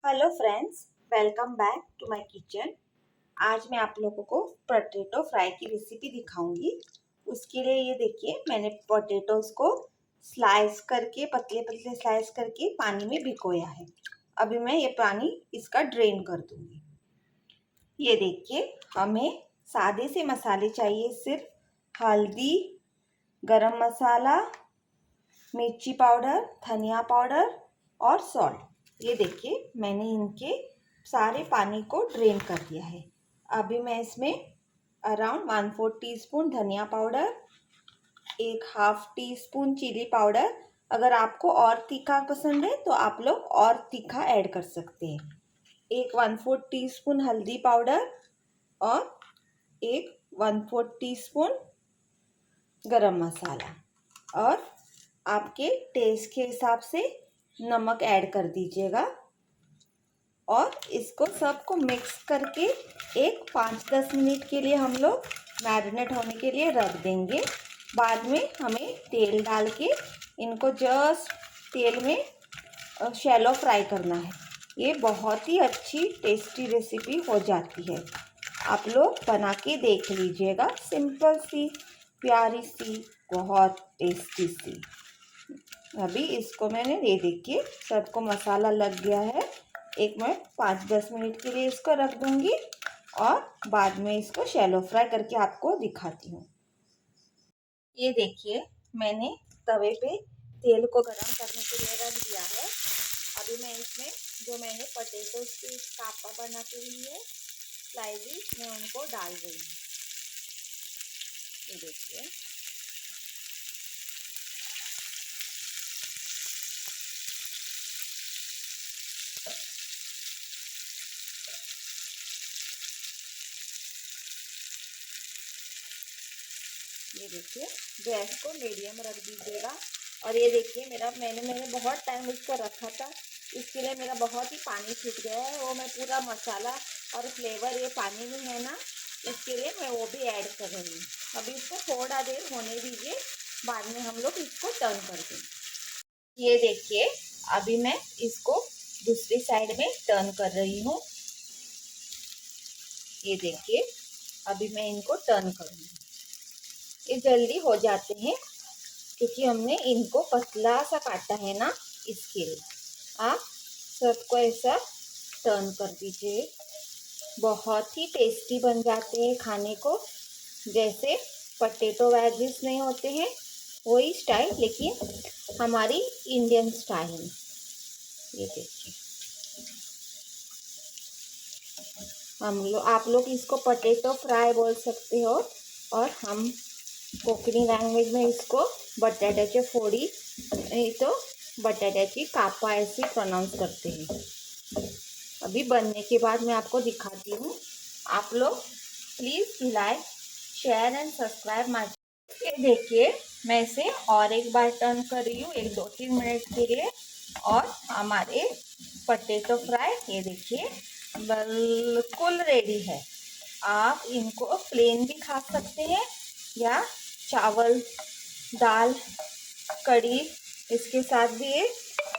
Hello friends, welcome back to my kitchen. आज मैं आप लोगों को पोटैटो फ्राई की रेसिपी दिखाऊंगी। उसके लिए ये देखिए, मैंने पोटैटोज को स्लाइस करके पतले पतले स्लाइस करके पानी में भिगोया है। अभी मैं ये पानी इसका ड्रेन कर दूंगी। ये देखिए, हमें सादे से मसाले चाहिए, सिर्फ हल्दी, गरम मसाला, मिर्ची पाउडर, धनिया पाउडर और सॉल्ट। ये देखिए, मैंने इनके सारे पानी को ड्रेन कर दिया है। अभी मैं इसमें अराउंड 1/4 टीस्पून धनिया पाउडर, एक half teaspoon chilli powder, अगर आपको और तीखा पसंद है तो आप लोग और तीखा ऐड कर सकते हैं, एक 1/4 टीस्पून हल्दी पाउडर और एक 1/4 टीस्पून गरम मसाला, और आपके टेस्ट के हिसाब से नमक ऐड कर दीजिएगा। और इसको सबको मिक्स करके एक 5-10 मिनट के लिए हम लोग मैरिनेट होने के लिए रख देंगे। बाद में हमें तेल डाल के इनको जस्ट तेल में शैलो फ्राई करना है। ये बहुत ही अच्छी टेस्टी रेसिपी हो जाती है। आप लोग बना के देख लीजिएगा, सिंपल सी प्यारी सी बहुत टेस्टी सी। अभी इसको मैंने ये देखिए सबको मसाला लग गया है। एक मैं 5-10 मिनट के लिए इसको रख दूंगी और बाद में इसको शैलो फ्राई करके आपको दिखाती हूँ। ये देखिए, मैंने तवे पे तेल को गरम करने के लिए रख दिया है। अभी मैं इसमें जो मैंने पोटैटो की कापा बना के ली है स्लाइसेस, मैं उनको डाल रही हूँ। ये देखिए, ये देखिए, गैस को मीडियम रख दीजिएगा। और ये देखिए, मैंने बहुत टाइम इसको रखा था, इसके लिए मेरा बहुत ही पानी छूट गया है। वो मैं पूरा मसाला और फ्लेवर ये पानी में है ना, इसके लिए मैं वो भी ऐड कर रही हूँ। अभी इसको थोड़ा देर होने दीजिए, बाद में हम लोग इसको टर्न कर देंगे। ये देखिए, अभी मैं इसको दूसरी साइड में टर्न कर रही हूँ। ये देखिए, अभी मैं इनको टर्न करूँगी। ये जल्दी हो जाते हैं क्योंकि हमने इनको पतला सा काटा है ना, इसके लिए आप सबको ऐसा टर्न कर दीजिए। बहुत ही टेस्टी बन जाते हैं खाने को, जैसे पोटैटो वेजिस नहीं होते हैं वही स्टाइल, लेकिन हमारी इंडियन स्टाइल में। ये देखिए, आप लोग इसको पोटैटो फ्राई बोल सकते हो, और हम कोकणी लैंग्वेज में इसको बटाट्याची फोड़ी नहीं तो बटाट्याची कापा ऐसे प्रोनाउंस करते हैं। अभी बनने के बाद मैं आपको दिखाती हूँ। आप लोग please like, share and subscribe my. ये देखिए, मैं इसे और एक बार टर्न कर रही हूँ, एक 2-3 मिनट के लिए। और हमारे पोटैटो फ्राई ये देखिए बिल्कुल रेडी है। आप इनको प्लेन भी खा सकते हैं या चावल, दाल, कढ़ी इसके साथ भी ये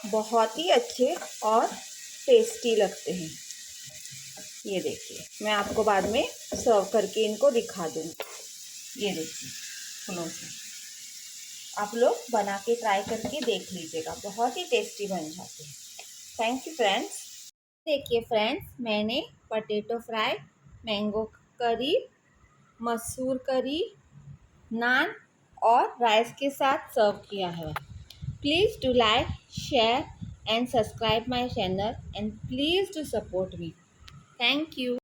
बहुत ही अच्छे और टेस्टी लगते हैं। ये देखिए, मैं आपको बाद में सर्व करके इनको दिखा दूँगी। ये देखिए, क्लोज से आप लोग बना के ट्राई करके देख लीजिएगा, बहुत ही टेस्टी बन जाते हैं। Thank you friends. देखिए फ्रेंड्स, मैंने पोटैटो फ्राई, मैंगो करी, मसूर करी, नान और राइस के साथ सर्व किया है। Please do like, share and subscribe my channel, and please do support me. Thank you.